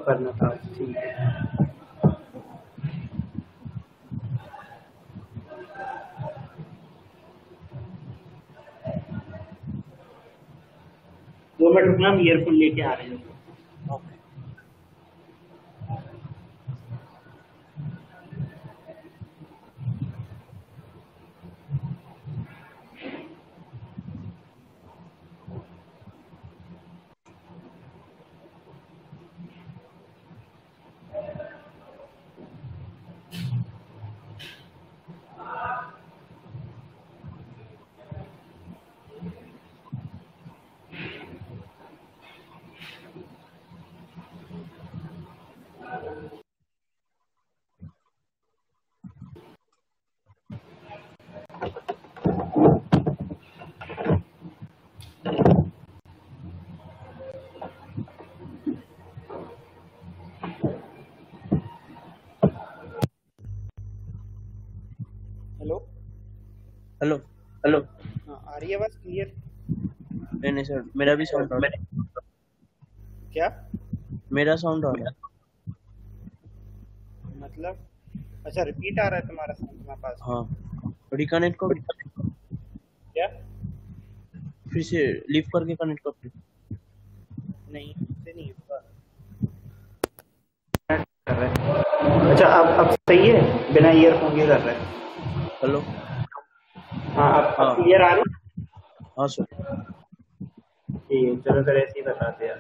करना था, ठीक है। 2 मिनट रुकना, हम ईयरफोन लेके आ रहे हैं। हेलो हेलो, हाँ आ रही है आवाज क्लियर? नहीं सर, मेरा भी साउंड आ रहा है। क्या मेरा साउंड आ रहा है। मतलब? अच्छा, रिपीट आ रहा है तुम्हारा साउंड तुम्हारे पास? हाँ, रिकनेक्ट करो, क्या? फिर से लीव करके कनेक्ट कर। नहीं, इससे नहीं होगा। कर रहे हैं। अच्छा, अब सही है, बिना ईयरफोन के कर रहे हैं। हेलो, हाँ, अब क्लियर आ रही है? हाँ सर। ठीक, चलो सर, ऐसे ही बताते हैं।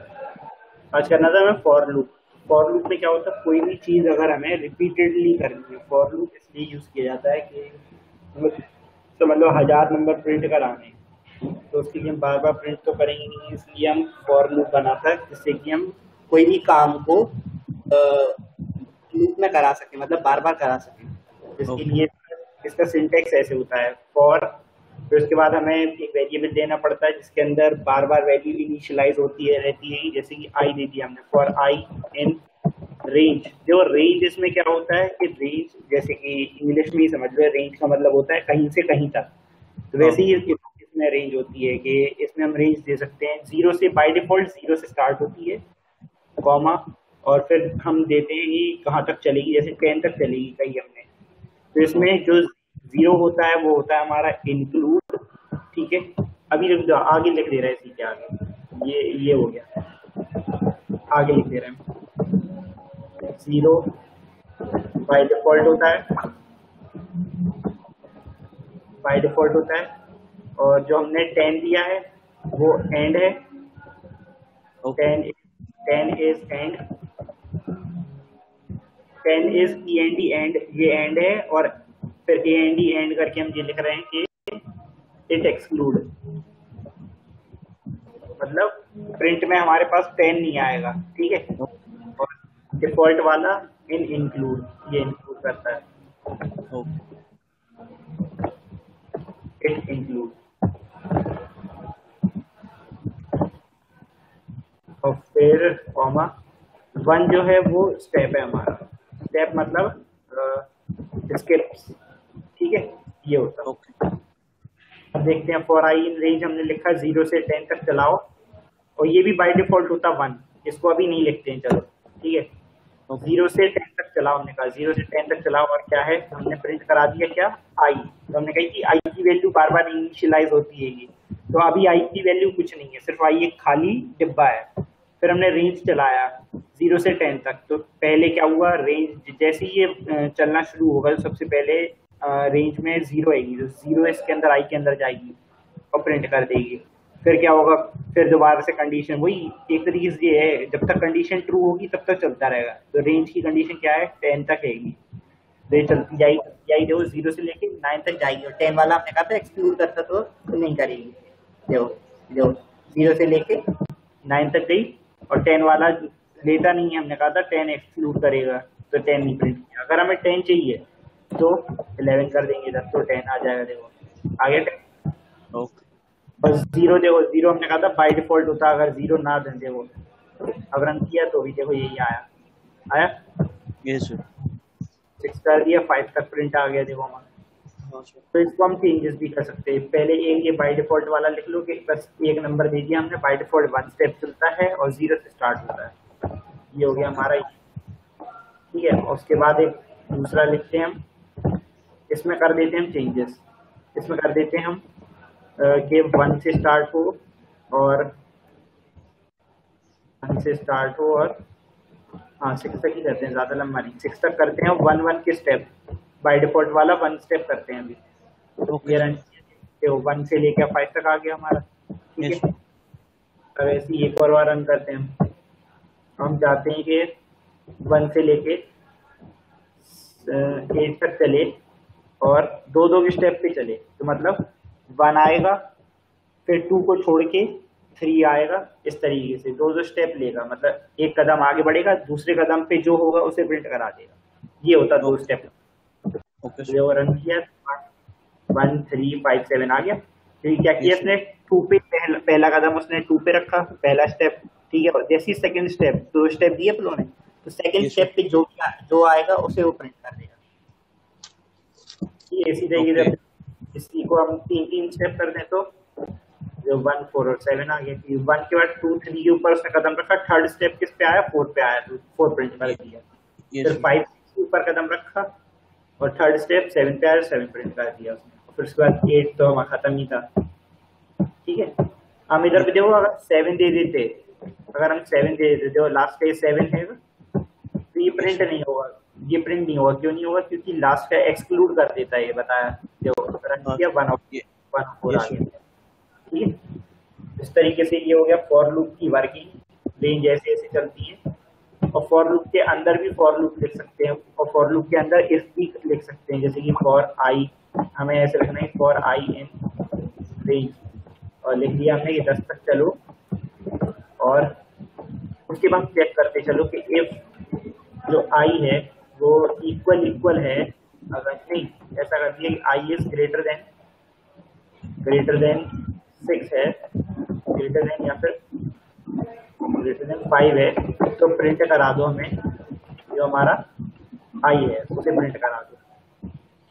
आज करना था हमें फॉर लूप। फॉर लूप में क्या होता है, कोई भी चीज़ अगर हमें रिपीटेडली करनी है, फॉर लूप इसलिए यूज़ किया जाता है कि तो मतलब 1000 नंबर प्रिंट कराने हैं, तो उसके लिए हम बार बार प्रिंट तो करेंगे नहीं, इसलिए हम फॉर लूप बनाता है जिससे कि हम कोई भी काम को लूप में करा सकें, मतलब बार बार करा सकें। इसके लिए इसका सिंटेक्स ऐसे होता है, फॉर, फिर उसके बाद हमें एक वेरिएबल देना पड़ता है जिसके अंदर बार बार वैल्यू इनिशियलाइज होती है रहती है, जैसे कि आई दे दिया हमने, फॉर आई इन रेंज। जो रेंज इसमें क्या होता है कि रेंज, जैसे कि इंग्लिश में ही समझ लो, रेंज का मतलब होता है कहीं से कहीं तक। तो वैसे ही इसमें रेंज होती है कि इसमें हम रेंज दे सकते हैं, जीरो से, बाय डिफॉल्ट जीरो से स्टार्ट होती है, कॉमा, और फिर हम देते हैं कि कहाँ तक चलेगी, जैसे 10 तक चलेगी कही हमने। तो इसमें जो जीरो होता है वो होता है हमारा इंक्लूड, ठीक है। अभी आगे लिख दे रहे हैं, इसी के आगे ये हो गया, आगे लिख दे रहे हैं। जीरो बाय डिफॉल्ट होता है, बाय डिफॉल्ट होता है, और जो हमने 10 दिया है वो एंड है, 10 is and, 10 is E and D and, ये एंड है, और फिर ए एंड डी एंड करके हम ये लिख रहे हैं कि इट एक्सक्लूड, मतलब प्रिंट में हमारे पास 10 नहीं आएगा, ठीक है। और डिफॉल्ट वाला इन इंक्लूड, ये इंक्लूड करता है, इट इंक्लूड। और फिर कॉमा, वन जो है वो स्टेप है हमारा, स्टेप मतलब स्किप्स, ठीक है, ये होता है। अब देखते हैं, फॉर आई इन रेंज हमने लिखा 0 से 10 तक चलाओ, और ये भी बाय डिफॉल्ट होता 1, इसको अभी नहीं लिखते हैं, चलो ठीक है। 0 से 10 तक चलाओ, हमने कहा 0 से 10 तक चलाओ, और क्या है, हमने प्रिंट करा दिया क्या, आई। तो हमने कहा कि आई की वैल्यू बार बार इनिशियलाइज होती है ये, तो अभी आई की वैल्यू कुछ नहीं है, सिर्फ आई एक खाली डिब्बा है। फिर हमने रेंज चलाया 0 से 10 तक, तो पहले क्या हुआ, रेंज जैसे ही ये चलना शुरू होगा तो सबसे पहले रेंज में 0 आएगी, तो 0 इसके अंदर, आई के अंदर जाएगी और प्रिंट कर देगी। फिर क्या होगा, फिर दोबारा से कंडीशन वही, एक तरीके से ये है, जब तक कंडीशन ट्रू होगी तब तक चलता रहेगा। तो रेंज की कंडीशन क्या है, 10 तक रहेगी, तो ये चलती जाएगी, देखो 0 से लेके 9 तक जाएगी, और 10 वाला हमने कहा था एक्सक्लूड करता तो नहीं करेगी, देखो देखो 0 से लेके 9 तक गई, और 10 वाला लेता नहीं है, हमने कहा था 10 एक्सक्लूड करेगा, तो 10 नहीं प्रिंट किया। अगर हमें 10 चाहिए तो 11 कर देंगे इधर, तो 10 आ जाएगा, देखो आगे 10। बस 0, देखो 0 हमने कहा था बाय डिफॉल्ट होता, अगर 0 ना दें, देखो अगर हम किया तो भी देखो यही आया, यस सर। 6 कर दिया, 5 तक प्रिंट आ गया, देखो हमारा। तो इसको हम चेंजेस भी कर सकते हैं। पहले ये बाय डिफॉल्ट वाला लिख लो कि बस एक नंबर दे दिया हमने, बाय डिफॉल्ट 1 स्टेप चलता है और 0 से स्टार्ट होता है, ये हो गया हमारा, ठीक है। उसके बाद एक दूसरा लिखते हैं हम, इसमें कर देते हैं हम चेंजेस, इसमें कर देते हैं हम कि 1 से स्टार्ट हो और 1 से स्टार्ट हो और हाँ 6 तक ही करते हैं, ज़्यादा लंबा नहीं, 6 तक करते हैं 1 1 के स्टेप, बाय डिफॉल्ट वाला 1 स्टेप करते हैं अभी। ये रन 1 से लेकर 5 तक आ गया हमारा, ठीक है। अब ऐसे ही एक और रन करते हैं हम चाहते हैं कि 1 से लेके 8 तक चले और 2 2 के स्टेप पे चले, तो मतलब 1 आएगा फिर 2 को छोड़ के 3 आएगा, इस तरीके से 2 2 स्टेप लेगा, मतलब एक कदम आगे बढ़ेगा, दूसरे कदम पे जो होगा उसे प्रिंट करा देगा। ये होता 2 स्टेप। जो रन किया 1 3 5 7 आ गया, फिर क्या किया इसने 2 पे पहला कदम उसने 2 पे रखा, पहला स्टेप, ठीक है। जैसे सेकंड स्टेप, 2 स्टेप दिए फ्लो ने, तो सेकंड स्टेप पे जो आएगा उसे वो प्रिंट कर देगा। ये इसी तरीके से इसी को हम 3 स्टेप कर दें तो जो 1 4 और 7 आ गया। 1 के बाद 2 3 के ऊपर उसने कदम रखा, थर्ड स्टेप किस पे आया 4 पे आया, तो 4 प्रिंट कर दिया। फिर 5 के ऊपर कदम रखा और थर्ड स्टेप 7 पे आया, 7 प्रिंट कर दिया उसने। फिर उसके बाद 8 तो हमारा खत्म ही था, ठीक है। हम इधर पे देखो, अगर 7 दे देते, अगर हम 7 दे देते और लास्ट का 7 है तो ये प्रिंट नहीं होगा, ये प्रिंट नहीं होगा। क्यों नहीं होगा? क्योंकि लास्ट का एक्सक्लूड कर देता है, ये बताया जो रन किया 1 और 4 आ गया, ठीक है। इस तरीके से ये हो गया फॉर लूप की वर्किंग, रेंज ऐसे ऐसे चलती है। और फॉर लूप के अंदर भी फॉर लूप लिख सकते हैं, और फॉर लूप के अंदर इफ भी लिख सकते हैं, जैसे कि फॉर आई, हमें ऐसे लिखना है फॉर आई इन रेंज, और लिख दिया हमने कि 10 तक चलो, और उसके बाद चेक करते चलो कि इफ जो आई है वो इक्वल है, अगर नहीं ऐसा कर दिया कि आई इज ग्रेटर देन 6 है, ग्रेटर देन या फिर ग्रेटर देन 5 है, तो प्रिंट करा दो हमें जो हमारा आई है उसे प्रिंट करा दो,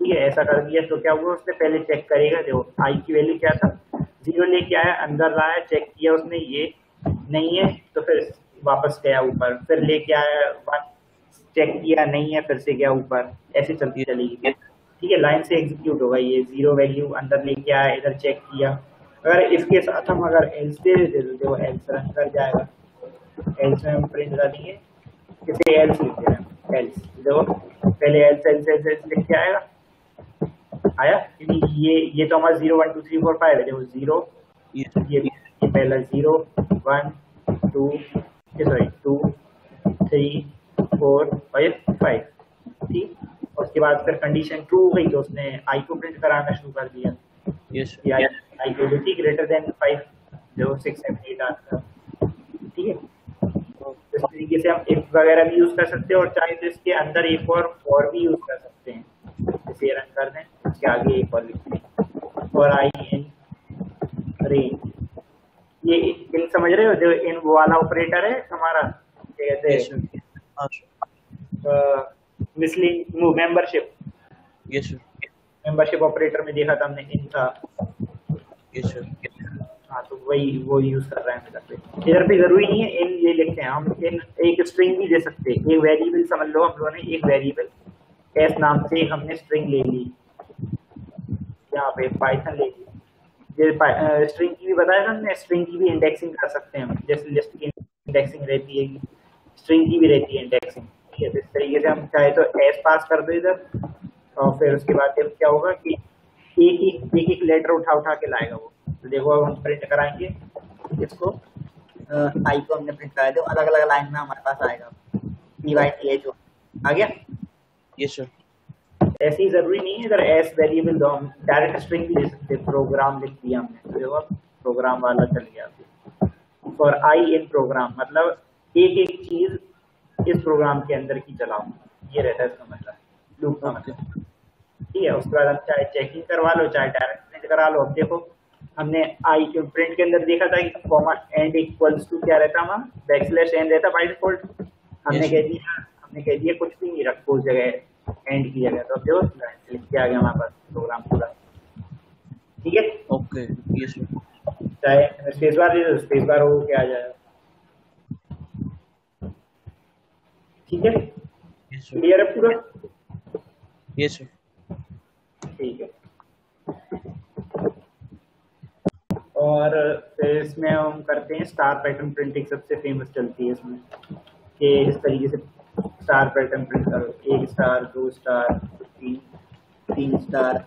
ठीक है। ऐसा कर दिया तो क्या हुआ, उसने पहले चेक करेगा, जो आई की वैल्यू क्या था 0 लेके आया, अंदर लाया, चेक किया उसने ये नहीं है तो फिर वापस गया ऊपर, फिर लेके आया 1, चेक किया नहीं है, फिर से गया ऊपर, ऐसे चलती चलेगी, ठीक है। लाइन से एग्जीक्यूट होगा ये। 0 वैल्यू अंदर लेके आया, इधर चेक किया। अगर इसके साथ हम अगर एल्स दे देते तो जो एल्स रन कर जाएगा, एल्स में हम प्रिंट कर देंगे, इसे एल्स लिखते हैं, एल्स देखो पहले एल्स लिख के आएगा, आया, क्योंकि ये तो हमारा 0 1 2 3 4 5 है, देखो 0 ये पहला 0 1 2 सॉरी 2 3 4 5, ठीक। उसके बाद फिर कंडीशन ट्रू हो गई तो उसने आई को प्रिंट कराना शुरू कर दिया, आई को ग्रेटर देन 5, जो 6 7 8 आता, ठीक है। इस तरीके से हम इफ वगैरह भी यूज कर सकते हैं, और चाहे तो इसके अंदर एक और फॉर भी यूज कर सकते हैं, इसे रन कर दें, उसके आगे एक और लिखते हैं फॉर आई इन रेंज। ये इन समझ रहे हो, जो इन वो वाला ऑपरेटर है हमारा, कहते हैं मेंबरशिप, मेंबरशिप ऑपरेटर में देखा था हमने, इन था, हाँ, तो वही वो यूज कर रहे हैं इधर पे। इधर पे जरूरी नहीं है इन ये लिखते हैं हम, इन एक स्ट्रिंग भी दे सकते हैं, एक वेरिएबल समझ लो, हम लोगों ने एक वेरिएबल एस नाम से एक हमने स्ट्रिंग ले ली, यहाँ पे पाइथन ले ली, ये स्ट्रिंग की भी बताया था हमने, स्ट्रिंग की भी इंडेक्सिंग कर सकते हैं हम, जैसे लिस्ट की इंडेक्सिंग रहती है, स्ट्रिंग की भी रहती है इंडेक्सिंग, ठीक है। तो इस तरीके से हम चाहे तो एस पास कर दो इधर, और फिर उसके बाद क्या होगा कि एक लेटर उठा के लाएगा वो। तो देखो अब हम प्रिंट कराएंगे इसको, आई को हमने प्रिंट कराया, तो अलग अलग लाइन में हमारे पास आएगा PYTH आ गया। Yes sir. ऐसे ही जरूरी नहीं है इधर एस वेरिएबल दो, हम डायरेक्ट स्ट्रिंग भी ले सकते हैं, प्रोग्राम लिख दिया हमने, तो देखो प्रोग्राम वाला चल गया। फॉर आई इन प्रोग्राम मतलब एक चीज इस प्रोग्राम के अंदर की चलाओ, ये रहता है इसका मतलब, लूप का मतलब, ठीक है। उसके बाद हम चाहे चेकिंग करवा लो, चाहे डायरेक्ट प्रिंट करा लो। अब देखो हमने आई के प्रिंट के अंदर देखा था कि कॉमा एंड इक्वल्स टू क्या रहता है, बैकस्लैश एन रहता बाय डिफॉल्ट, हमने कह दिया कुछ भी नहीं रखो उस जगह एंड की जगह, तो अब देखो लिख के आ गया हमारे पास प्रोग्राम पूरा, ठीक है। Okay, yes sir. चाहे स्पेस बार दे दो, स्पेस बार हो के आ जाएगा। ठीक है, यस सर। क्लियर है पूरा? Yes sir. ठीक है। और फिर इसमें हम करते हैं स्टार पैटर्न प्रिंटिंग, सबसे फेमस चलती है इसमें कि इस तरीके से स्टार पैटर्न प्रिंट करो, 1 star 2 star 3 star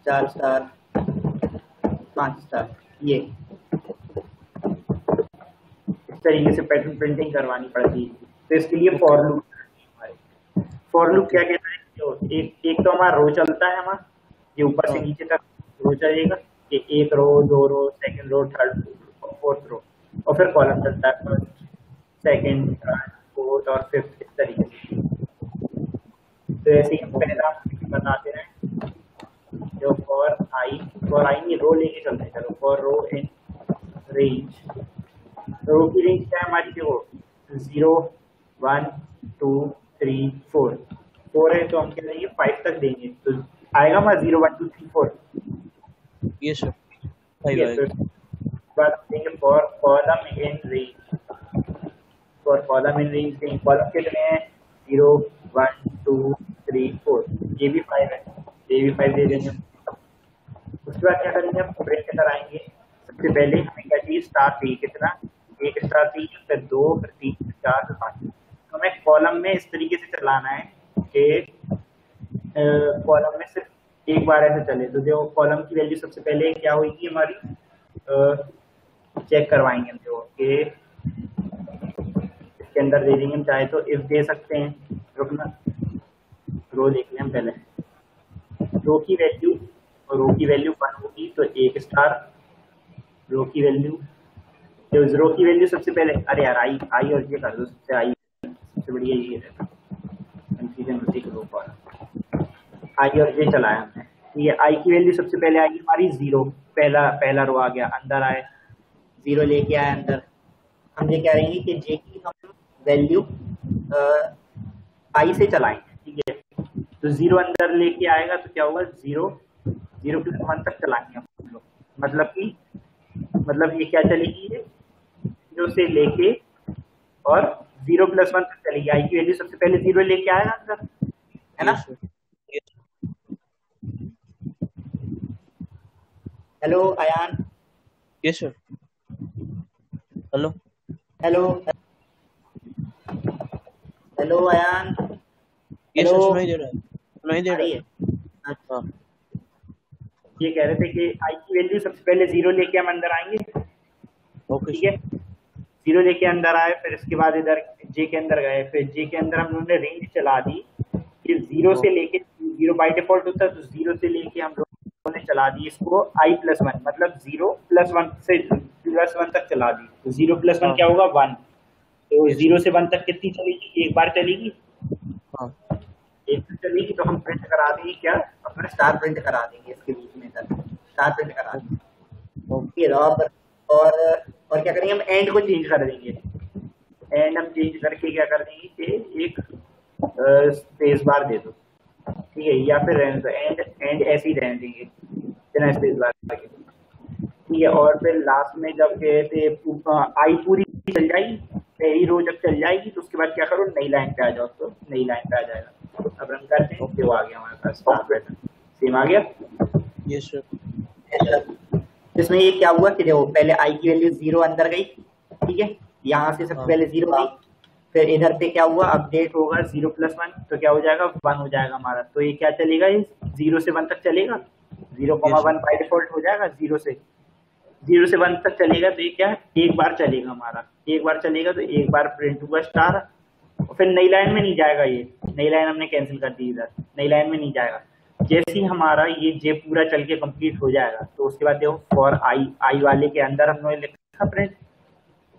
4 star 5 star, ये इस तरीके से पैटर्न प्रिंटिंग करवानी पड़ती है। तो इसके लिए फॉर लूप, फॉर लूप क्या कहता है, जो एक तो हमारा रो चलता है, हमारा ये ऊपर से नीचे तक रो चलेगा, कि 1 row 2 row second row third fourth row, और फिर कॉलम चलता है फर्स्ट सेकंड थर्ड फोर्थ और फिफ्थ, इस तरीके से। तो ऐसे ही हम पहला बताते हैं, जो फॉर आई नहीं, रो लेके चलते हैं, चलो फॉर रो इन रेंज, रो की रेंज क्या है हमारी, देखो 0 1 2 3 4 है, तो हम क्या देंगे 5 तक देंगे, तो आएगा हमारा 0 1 2 3 4। Yes sir. बाद देंगे for column in range, for column in range देंगे, कॉलम कितने हैं 0 1 2 3 4, ये भी 5 है, ये भी 5 दे देंगे। उसके बाद क्या करेंगे, हम प्रिंट कराएंगे। सबसे पहले हमें क्या चाहिए, स्टार चाहिए, कितना 1 स्टार चाहिए, फिर 2 फिर 3 फिर 4 फिर 5। तो हमें कॉलम में इस तरीके से चलाना है कि कॉलम में सिर्फ एक बार ऐसे चले। तो देखो कॉलम की वैल्यू सबसे पहले क्या होगी हमारी, चेक करवाएंगे हम, जो कि इसके अंदर दे देंगे हम, चाहे तो इफ दे सकते हैं, रुकना रो देख लें हम पहले, रो की वैल्यू 1 होगी तो 1 स्टार, रो की वैल्यू, तो रो की वैल्यू सबसे पहले, अरे यार आई और ये कर दो, सबसे आई सबसे बढ़िया ये रहता, कंफ्यूजन होती है, रो पर आई और जे चलाया हमने। ये आई की वैल्यू सबसे पहले आएगी हमारी 0, पहला रो आ गया, अंदर आए 0 लेके आए अंदर। हम ये कह रहे हैं कि जे की हम वैल्यू आई से चलाएंगे, ठीक है। तो 0 अंदर लेके आएगा तो क्या होगा, 0 प्लस 1 तक चलाएंगे हम लोग, मतलब ये क्या चलेगी, ये 0 से लेके और 0 प्लस 1 तक चलेगी। आई की वैल्यू सबसे पहले 0 लेके आएगा अंदर, है ना। Hello Ayaan. Yes sir. Hello hello hello Ayaan. Yes sir, सुनाई दे रहा है, सुनाई दे रहा है। अच्छा, ये कह रहे थे कि आई की वैल्यू सबसे पहले 0 लेके हम अंदर आएंगे, ओके ठीक है। 0 लेके अंदर आए, फिर इसके बाद इधर जे के अंदर गए, फिर जे के अंदर हम लोगों ने रेंज चला दी कि 0 से लेके 0 बाई डिफॉल्ट होता है, तो 0 से लेके हम लोगों ने चला दी इसको i प्लस 1, मतलब 0 प्लस 1 से प्लस 1 तक चला दी। तो 0 प्लस 1 क्या होगा 1, तो 0 से 1 तक कितनी चलेगी, एक बार चलेगी, एक बार चलेगी। तो हम प्रिंट करा देंगे क्या, अपना स्टार प्रिंट करा देंगे इसके बीच में, स्टार प्रिंट करा देंगे। और क्या करेंगे, हम एंड को चेंज कर देंगे, एंड हम चेंज करके क्या कर देंगे कि एक स्पेस बार दे दो, ठीक है, या फिर रहने दो, एंड ऐसे ही रहने देंगे बिना स्पेस बार के, ठीक है। और फिर लास्ट में जब कहते आई पूरी चल जाएगी, पहली रो जब चल जाएगी, तो उसके बाद क्या करो, नई लाइन पे आ जाओ, तो नई लाइन पे आ जाएगा। अब रन करते हैं, जो आ गया हमारे पास स्टार पैटर्न, सेम आ गया। Yes sir. इसमें ये क्या हुआ कि देखो पहले आई की वैल्यू 0 अंदर गई, ठीक है, यहाँ से सबसे पहले 0 गई, फिर इधर पे क्या हुआ, अपडेट होगा 0 प्लस 1, तो क्या हो जाएगा 1 हो जाएगा हमारा। तो ये क्या चलेगा, ये 0 से 1 तक चलेगा, 0,1 बाई डिफॉल्ट हो जाएगा, 0 से 1 तक चलेगा। तो ये क्या है, एक बार चलेगा हमारा, एक बार चलेगा, तो एक बार प्रिंट हुआ स्टार, और फिर नई लाइन में नहीं जाएगा, ये नई लाइन हमने कैंसिल कर दी, इधर नई लाइन में नहीं जाएगा। जैसे ही हमारा ये जे पूरा चल के कंप्लीट हो जाएगा, तो उसके बाद देखो फॉर आई वाले के अंदर हमने लिखा प्रिंट,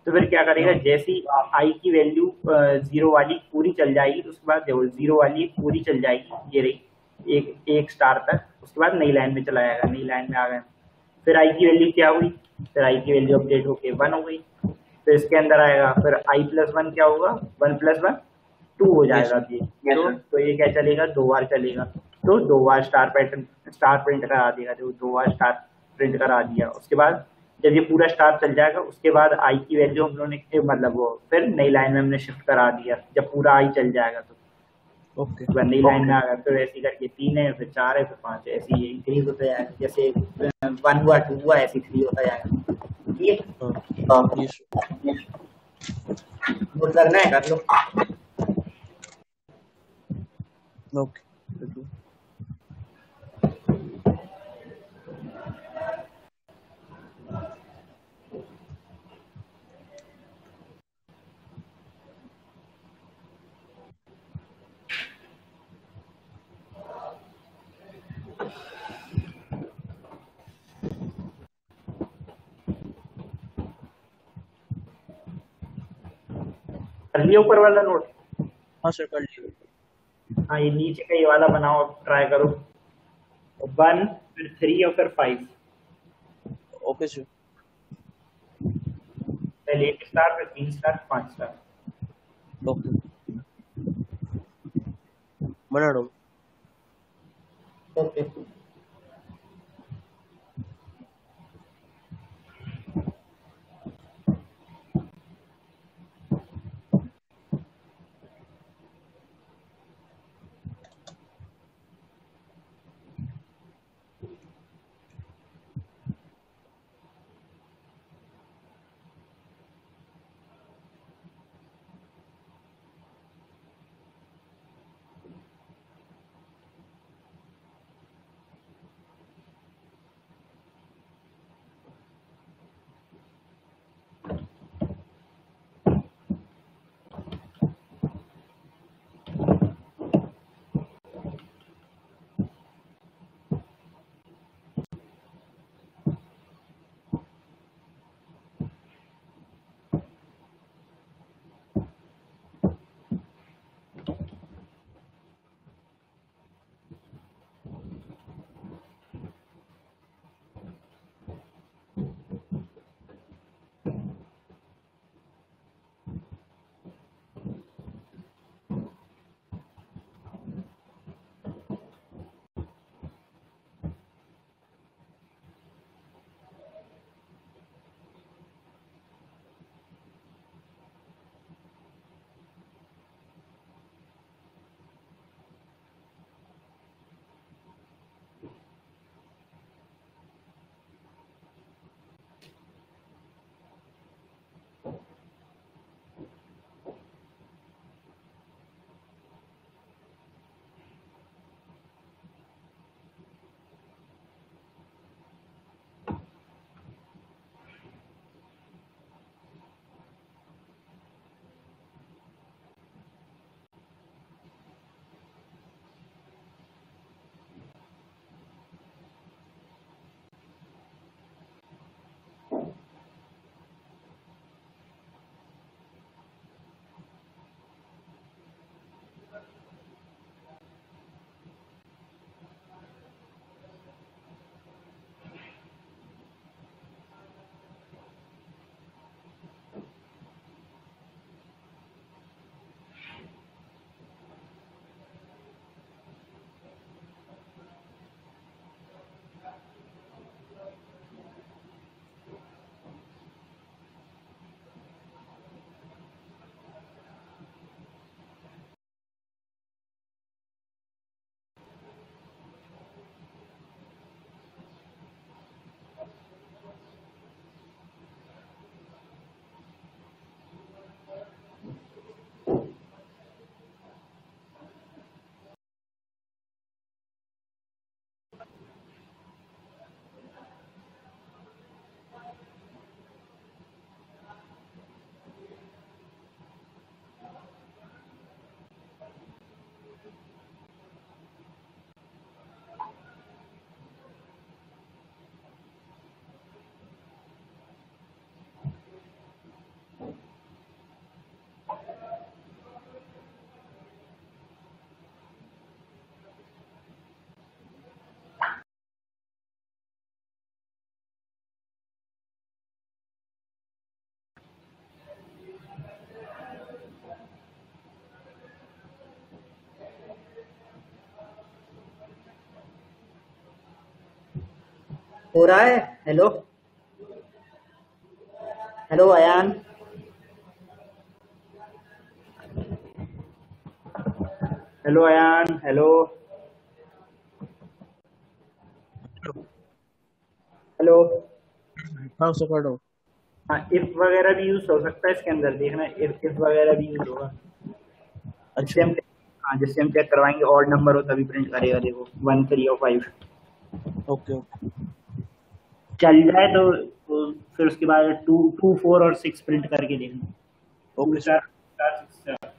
तो फिर क्या करेगा, जैसे ही आई की वैल्यू 0 वाली पूरी चल जाएगी, तो उसके बाद देखो 0 वाली पूरी चल जाएगी, ये रही एक स्टार तक, उसके बाद नई लाइन में चला जाएगा, नई लाइन में आ गए। फिर आई की वैल्यू क्या हुई, फिर आई की वैल्यू अपडेट होके 1 हो गई, फिर इसके अंदर आएगा, फिर आई प्लस 1 क्या होगा, 1 प्लस 1 2 हो जाएगा। तो ये क्या चलेगा, 2 बार चलेगा, तो 2 बार स्टार प्रिंट करा देगा, जो 2 बार स्टार प्रिंट करा दिया। उसके बाद जब ये पूरा स्टार चल जाएगा उसके बाद आई की वैल्यू हम लोगों ने मतलब वो फिर नई लाइन में हमने शिफ्ट करा दिया, जब पूरा आई चल जाएगा तो ओके नई लाइन में आ गया, फिर ऐसे करके 3 है, फिर 4 है, फिर 5 है, ऐसे ही इंक्रीज होता जाएगा, जैसे 1 हुआ 2 हुआ ऐसे 3 होता जाएगा। ठीक है, यस नोट करना है कर लो। ओके कर लिया ऊपर वाला नोट? हाँ सर कर लिया। हाँ, ये नीचे का ये वाला बनाओ, ट्राई करो। 1 फिर 3 और फिर 5, ओके सर पहले 1 स्टार फिर 3 स्टार 5 स्टार। ओके बना रहा हूँ। ओके, हो रहा है? Hello, hello Ayaan, hello Ayaan, hello hello. हाँ उसे पढ़ो। हाँ, इफ वगैरह भी यूज हो सकता है इसके अंदर, देखना इफ वगैरह भी यूज होगा। जिससे अच्छा। हम हाँ, जिससे हम चेक करवाएंगे ऑड नंबर हो तभी प्रिंट करेगा, देखो 1 3 और 5 ओके ओके। चल जाए तो फिर उसके बाद 2 2 4 और 6 प्रिंट करके देखना। 2 ओके सर। Star 6 star.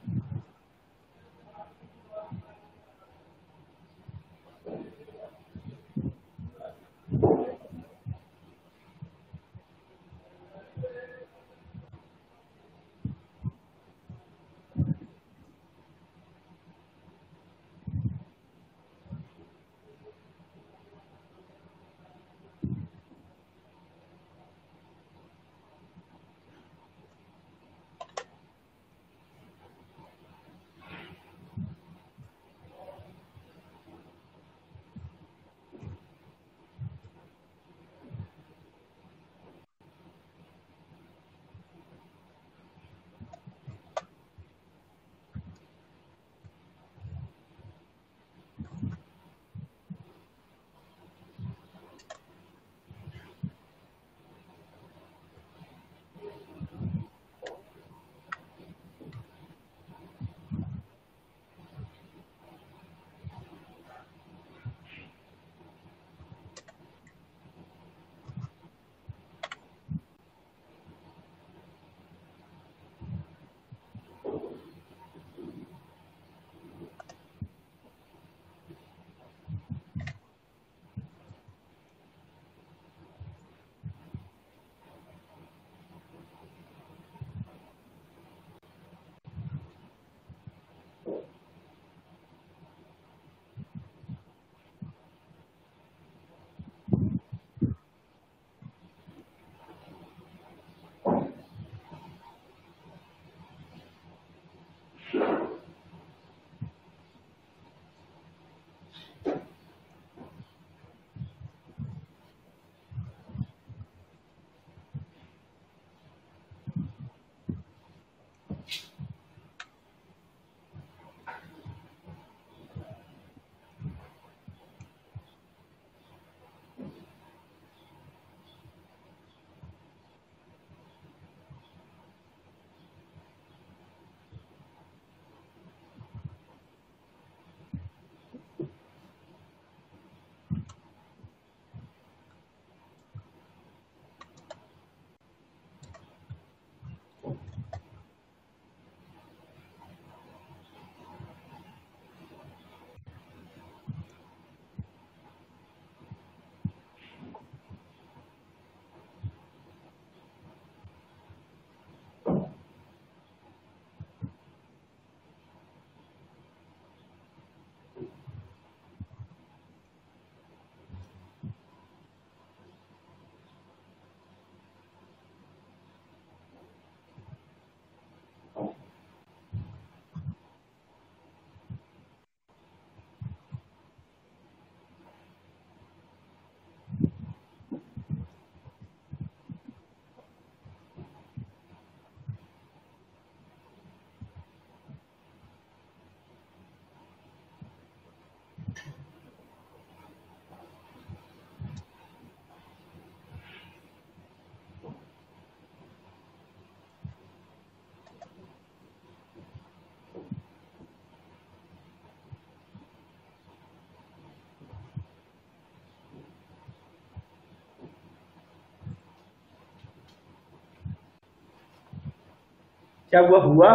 क्या वो हुआ?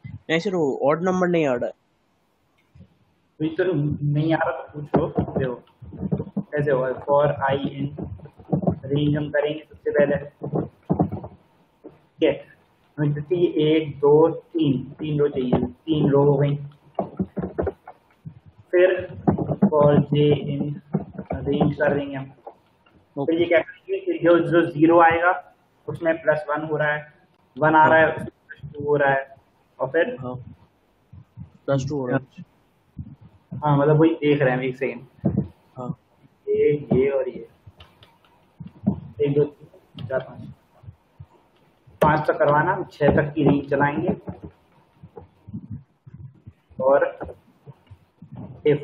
नहीं सर वो ऑड नंबर नहीं आ रहा है। कोई तो नहीं आ रहा तो पूछो, देखो कैसे होगा। फॉर आई इन रेंज हम करेंगे सबसे पहले, ठीक है। हमें चाहिए 1 2 3, 3 रो चाहिए, 3 रो हो गई। फिर फॉर जे इन रेंज कर देंगे हम। फिर ओके। ये क्या करेंगे कि जो जो जीरो आएगा उसमें +1 हो रहा है, 1 आ हाँ रहा है उसमें +2 हो रहा है, और फिर हाँ +2 हो रहा है। हाँ मतलब वही देख रहे हैं, एक सेकेंड। हाँ ये और ये 1 2 3 4 5। 5 तक करवाना, हम 6 तक की रेंज चलाएंगे। और if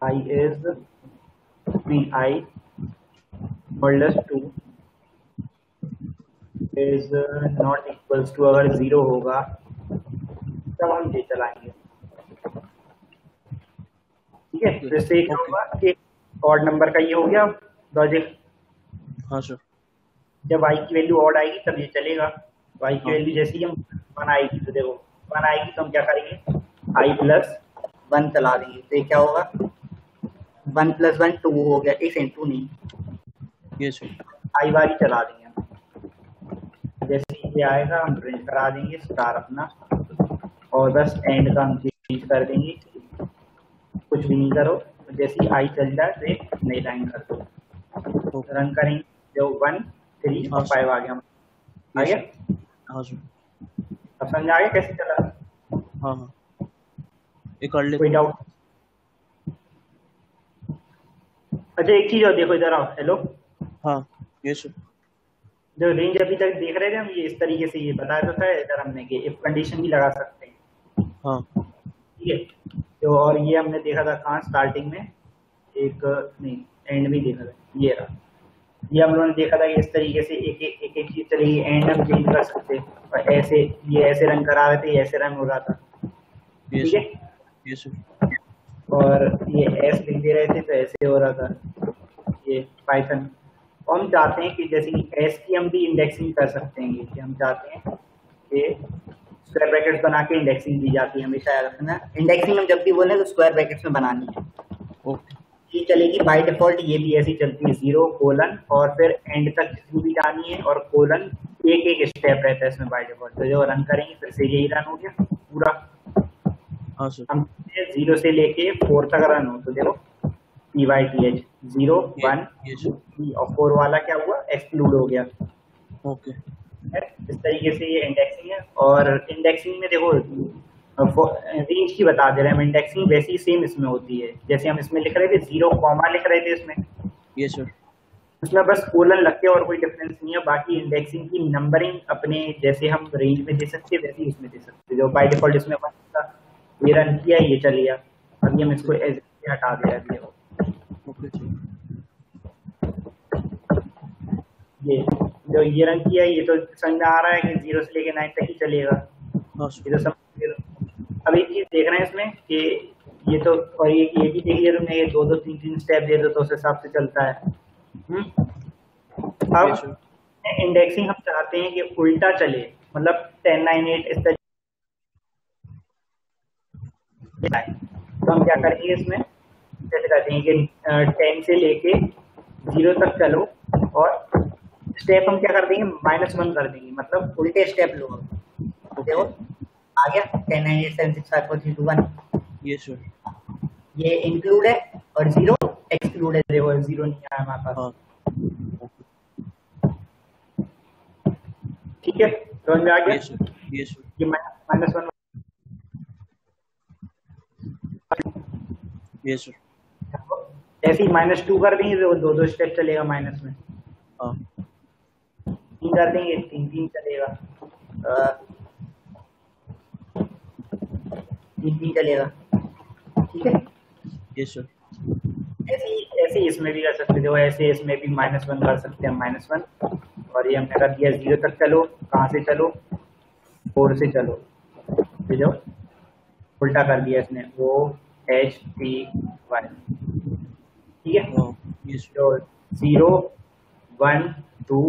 I is between I more less 2 is not equals to, अगर 0 होगा तब हम ये चलाएंगे। ठीक है, तो इससे क्या होगा कि ऑड नंबर का ये हो गया लॉजिक। हाँ सर। जब आई की वैल्यू ऑड आएगी तब ये चलेगा। तो आई की वैल्यू जैसे ही हम 1 आएगी तो देखो 1 आएगी तो हम क्या करेंगे, आई प्लस 1 चला देंगे। तो ये क्या होगा, 1 + 1 2 हो गया, इस इंटू नहीं, ये सर। आई वाली चला देंगे हम। जैसे ये आएगा हम प्रिंट करा देंगे स्टार अपना, और बस एंड का हम चेंज कर देंगे, कुछ भी नहीं करो। तो जैसे ही आई चल जाए तो एक नई लाइन कर दो, रन करेंगे। जो 1 3 और 5 आ गया, आ गया। हाँ सर। अब समझ आ गया कैसे चला। हाँ हाँ, ये कर ले। कोई डाउट? अच्छा एक चीज और देखो, इधर आओ। हेलो। हाँ ये सर। जो रेंज अभी तक देख रहे थे हम, ये इस तरीके से ये बताया तो था इधर हमने कि इफ कंडीशन भी लगा सकते हैं। हाँ ठीक है। तो और ये हमने देखा था कहाँ, स्टार्टिंग में एक, नहीं एंड में देखा था, ये रहा। ये हम लोगों ने देखा था कि इस तरीके से एक एक चीज चलेगी, एंड हम चेंज कर सकते हैं। और ऐसे ये ऐसे रन करा रहे थे, ये ऐसे रन हो रहा था। ठीक है। ये सर। और ये एस लिख दे रहे थे तो ऐसे हो रहा था ये पाइथन। और हम चाहते हैं कि जैसे एस की हम भी इंडेक्सिंग कर सकते हैं, कि हम चाहते हैं कि स्क्वायर ब्रैकेट्स बना के इंडेक्सिंग दी जाती है, हमेशा याद रखना। इंडेक्सिंग हम जब भी बोले तो स्क्वायर ब्रैकेट्स में बनानी है। ओके। ये चलेगी बाय डिफॉल्ट, ये भी ऐसी चलती है, 0 कोलन और फिर एंड तक जितनी भी जानी है, और कोलन एक एक स्टेप रहता है इसमें बाय डिफॉल्ट। तो जो रन करेंगे फिर से यही रन हो गया पूरा। हाँ सर। हम 0 से लेके 4 तक रन हो, तो देखो PYTH 0 1 2 3 और 4 वाला क्या हुआ, एक्सक्लूड हो गया। ओके। इस तरीके से ये इंडेक्सिंग है। और इंडेक्सिंग में देखो रेंज की बता दे रहे हैं हम, इंडेक्सिंग वैसी सेम इसमें होती है जैसे हम इसमें लिख रहे थे, 0 कॉमा लिख रहे थे इसमें। ये सर। उसमें बस कोलन लगते हैं और कोई डिफरेंस नहीं है। बाकी इंडेक्सिंग की नंबरिंग अपने जैसे हम रेंज में दे सकते हैं वैसे ही इसमें दे सकते हैं। जो बाय डिफॉल्ट इसमें था, ये रन किया, ये चल गया। अभी हम इसको एज हटा दे रहे हैं। ये जो ये रन किया, ये तो समझ में आ रहा है कि 0 से लेके 9 तक ही चलेगा। ये तो समझ। अब एक चीज देख रहे हैं इसमें कि ये तो, और ये भी देख लिया तुमने, ये 2 3 3 स्टेप दे दो तो उस हिसाब से चलता है। अब इंडेक्सिंग हम चाहते हैं कि उल्टा चले, मतलब 10 9 8 इस तरीके। तो हम क्या करेंगे इसमें, जैसे कहते हैं कि 10 से लेके 0 तक चलो, और स्टेप हम क्या कर देंगे, -1 कर देंगे, मतलब उल्टे स्टेप लो। देखो आ गया 10 9 8 7 6 5 4 3 2 1। ये सर। ये इंक्लूड है और 0 एक्सक्लूड है। देखो 0 नहीं आया हमारे पास। हाँ। ठीक है, समझ में आ गया। ये सर। ये -1। ये सर। ऐसे ही -2 कर देंगे तो 2 स्टेप चलेगा माइनस में। हाँ। 3 कर देंगे, 3 3 चलेगा, 3 3 चलेगा। ठीक है। ये सर। ऐसे इसमें भी कर सकते हो, ऐसे इसमें भी -1 कर सकते हैं, -1। और ये हमने कर दिया 0 तक चलो, कहाँ से चलो, 4 से चलो। जो उल्टा कर दिया इसने, OHTY। ठीक है। तो 0 1 2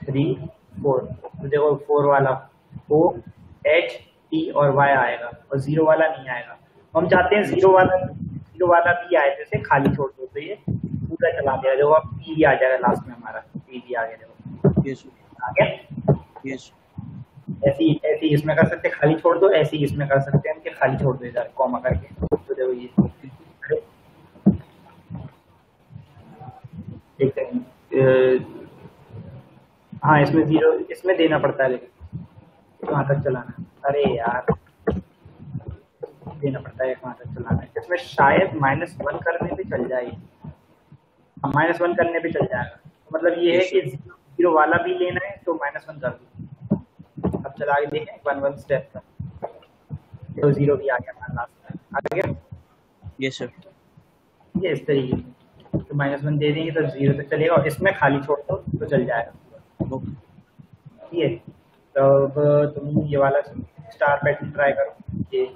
3 4, तो देखो 4 वाला OHT और Y आएगा, और 0 वाला नहीं आएगा। हम चाहते हैं 0 वाला भी आए, जैसे खाली छोड़ दो तो ये पूरा चला देगा। देखो अब P भी आ जाएगा लास्ट में, हमारा P भी आ गया। देखो आ गया। ऐसे ही इसमें कर सकते हैं, खाली छोड़ दो। ऐसे ही इसमें कर सकते हैं कि खाली छोड़ दो इधर कॉमा करके। तो देखो ये ठीक है। हाँ इसमें 0 इसमें देना पड़ता है, लेकिन कहाँ तक चलाना है, अरे यार देना पड़ता है कहाँ तक चलाना है। इसमें शायद -1 करने पे चल जाए। -1 करने पे चल जाएगा। तो मतलब ये है यस कि सर। 0 वाला भी लेना है तो -1 कर दो। अब चला के देखें 1 स्टेप का, तो 0 भी आ गया हमारा लास्ट में, आ गया। Yes sir. ये इस तरीके से तो -1 दे देंगे तो 0 तक चलेगा, और इसमें खाली छोड़ दो तो चल जाएगा। ओके ठीक है, तो अब तुम ये वाला स्टार पैटर्न ट्राई करो,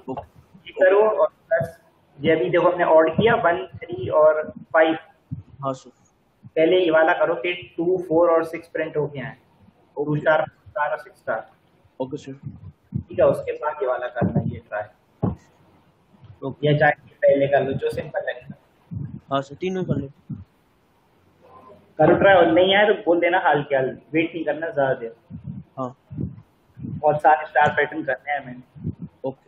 ओके ये करो, और प्लस ये अभी देखो हमने ऑड किया 1, 3 और 5। हाँ सर। पहले ये वाला करो कि 2, 4 और 6 प्रिंट होके आए, 2 ओके स्टार, 4 स्टार और 6 स्टार। Okay sir. ठीक है, उसके बाद ये वाला करना, ये ट्राई, ओके या चाहे पहले कर लो जो सिंपल लगेगा। हाँ सर, तीनों ही कर ले। करो ट्राई, और नहीं आए तो बोल देना हाल क्या, वेट नहीं करना ज़्यादा देर, हाँ बहुत सारे स्टार पैटर्न करने हैं मैंने। ओके।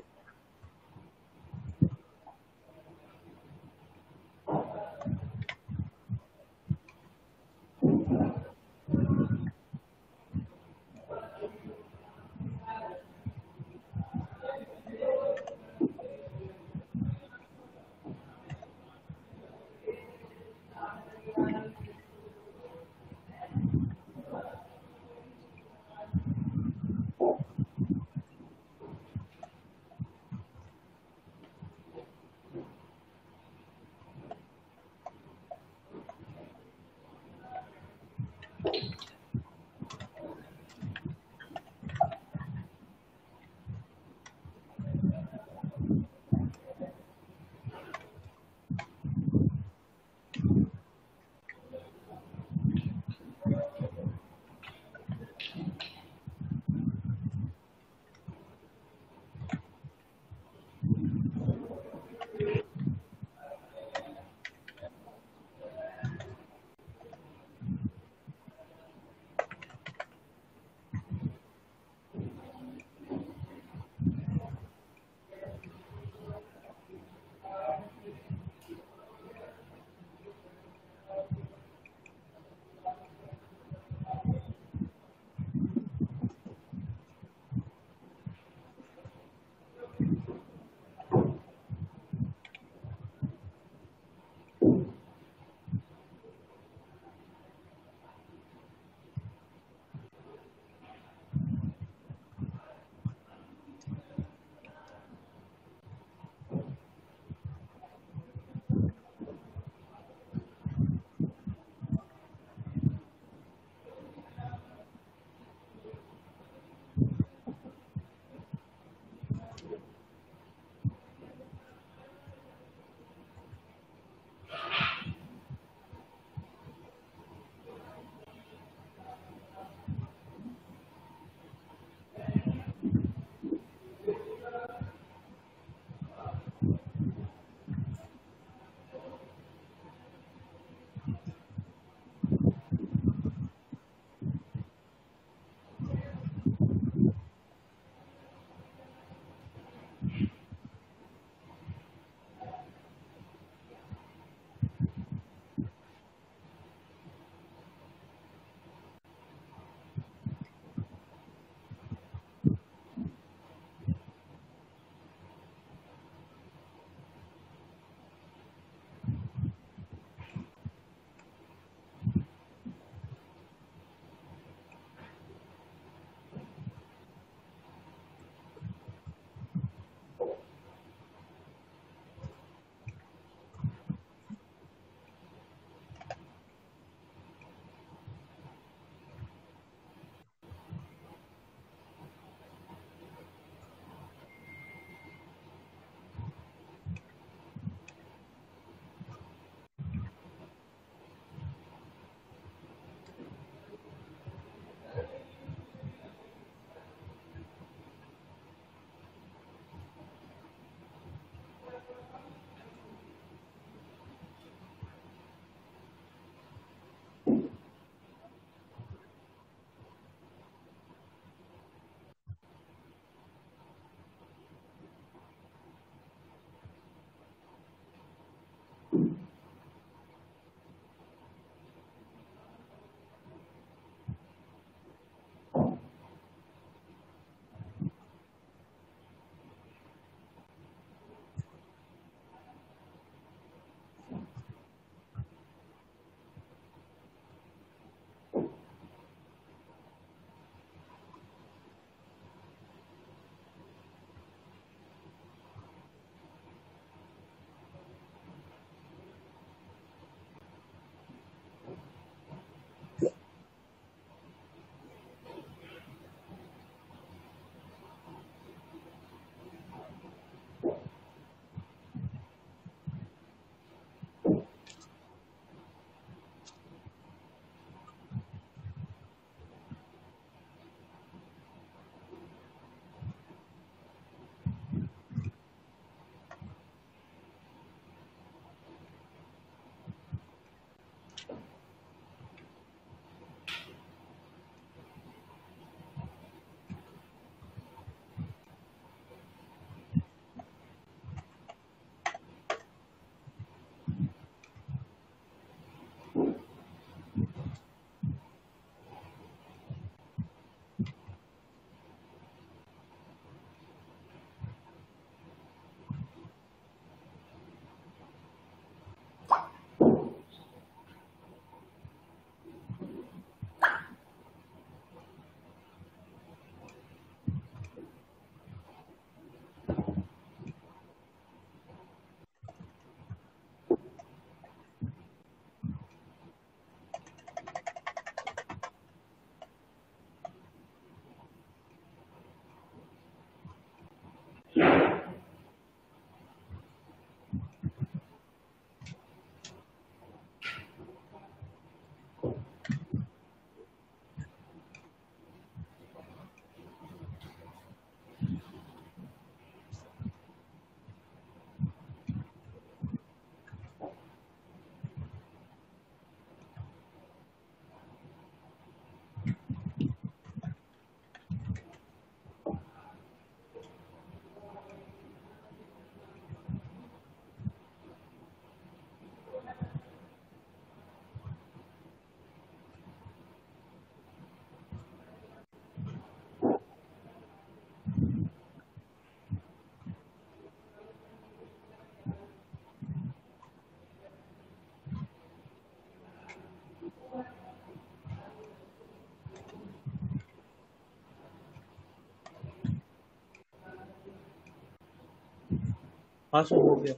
हाँ सर हो गया।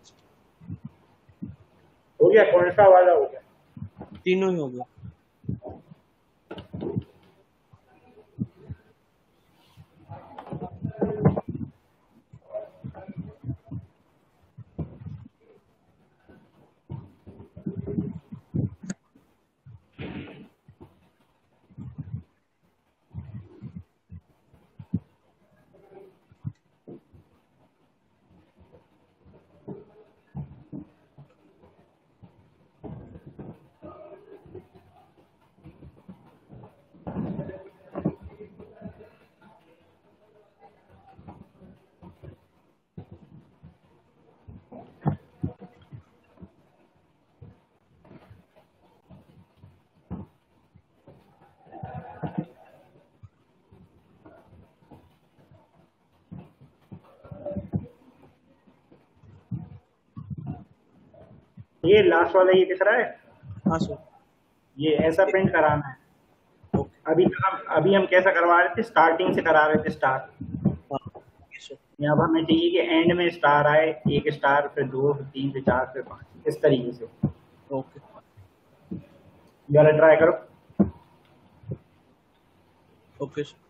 हो गया? कौन सा वाला हो गया? तीनों ही हो गया। ये लास्ट वाला ये दिख रहा है? हाँ सर। ये ऐसा प्रिंट कराना है। ओके। अभी हम कैसा करवा रहे थे? स्टार्टिंग से करा रहे थे स्टार। हाँ ओके सर। अब हमें चाहिए कि एंड में स्टार आए, एक स्टार, फिर दो, फिर तीन, फिर चार, फिर पांच, इस तरीके से। ओके जरा ट्राई करो। Okay sir.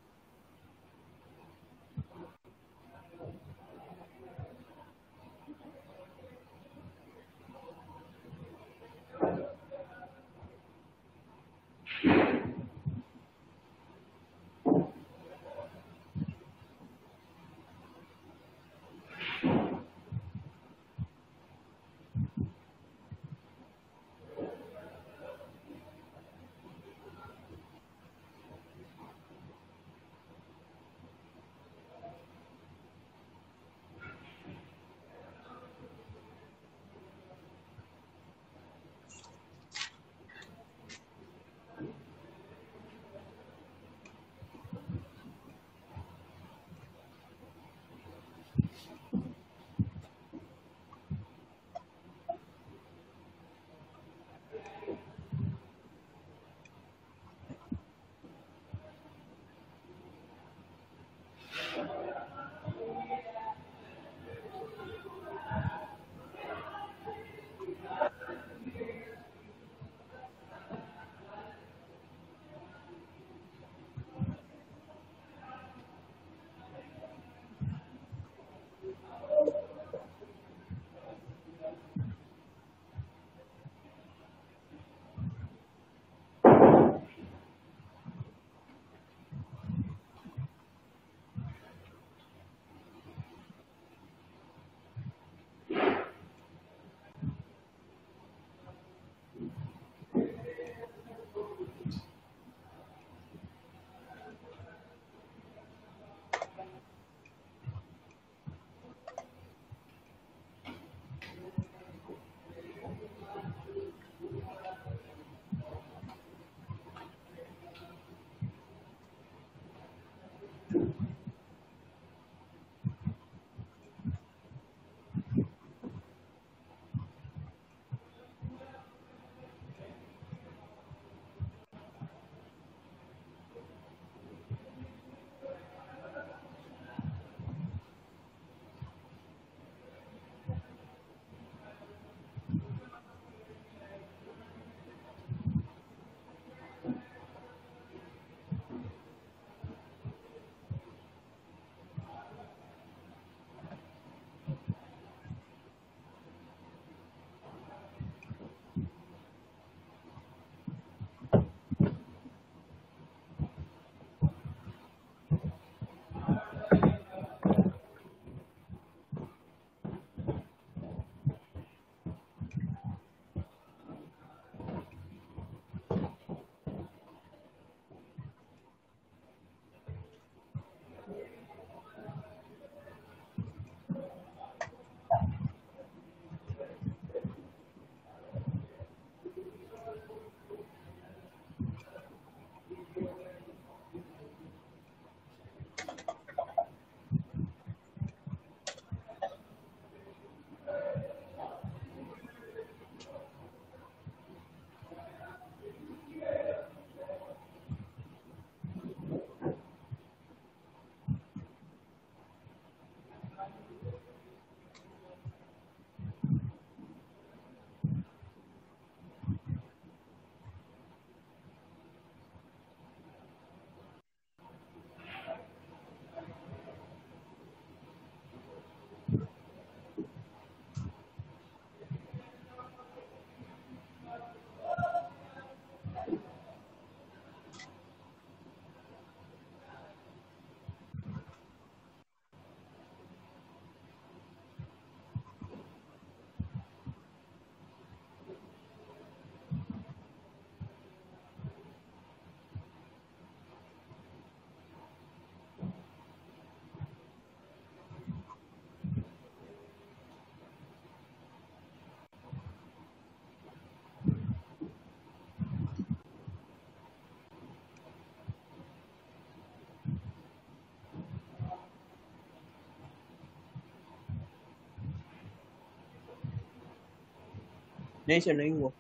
नहीं सर, नहीं हुआ।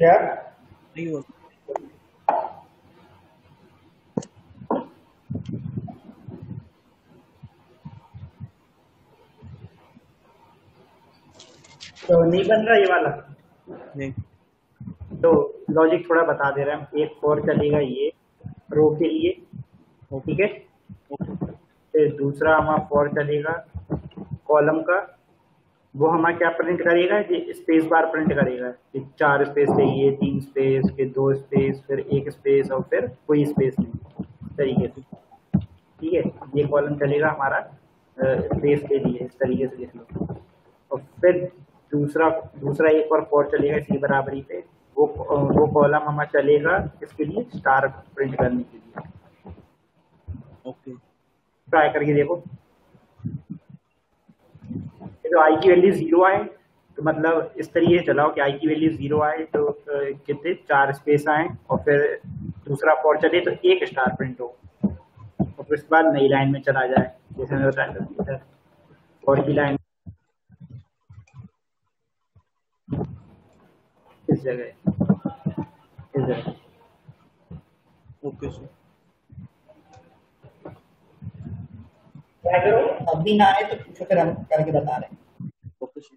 क्या? नहीं हुआ। तो नहीं बन रहा ये वाला? नहीं। तो लॉजिक थोड़ा बता दे रहे हैं हम। एक फॉर चलेगा ये रो के लिए, ओके। ठीक है। ओके। फिर दूसरा हमारा फॉर चलेगा कॉलम का। वो हमारा क्या प्रिंट करेगा, ये स्पेस बार प्रिंट करेगा कि 4 स्पेस चाहिए, 3 स्पेस, फिर 2 स्पेस, फिर 1 स्पेस और फिर कोई स्पेस नहीं, इस तरीके ओके। से। ठीक है, ये कॉलम चलेगा हमारा स्पेस के लिए, इस तरीके से लिख लो। और फिर दूसरा दूसरा एक और फॉर चलेगा इसी बराबरी पे। वो कॉलम हमारा चलेगा इसके लिए, स्टार प्रिंट करने के लिए। ओके। ट्राई करके देखो। तो आई की वैल्यू 0 आए तो मतलब इस तरीके से चलाओ कि आई की वैल्यू 0 आए तो कितने 4 स्पेस आए, और फिर दूसरा फॉर चले तो एक स्टार प्रिंट हो, और फिर उसके बाद नई लाइन में चला जाए, जैसे मैंने बताया था फॉर की लाइन इस जगह, इस जगह। Okay sir. क्या करो, अभी ना आए तो पूछो, फिर हम करके बता रहे हैं। Okay sir.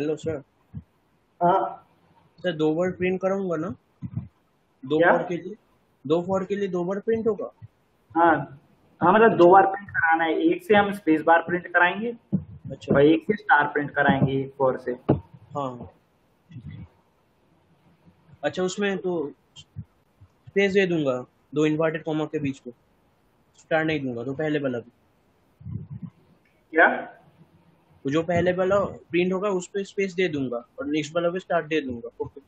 Hello sir. हाँ सर 2 बार प्रिंट कराऊंगा ना? दो क्या? फॉर के लिए 2 बार प्रिंट होगा? हाँ हाँ, मतलब दो अच्छा। बार प्रिंट कराना है। एक से हम स्पेस बार प्रिंट कराएंगे अच्छा। और एक से स्टार प्रिंट कराएंगे, एक फोर से। हाँ। अच्छा, उसमें तो स्पेस दे दूंगा 2 इन्वर्टेड कॉमा के बीच में। स्टार नहीं दूंगा तो पहले वाला भी। क्या? वो जो पहले वाला प्रिंट होगा उस पे स्पेस दे दूंगा और नेक्स्ट वाला पे स्टार दे दूंगा। ओके।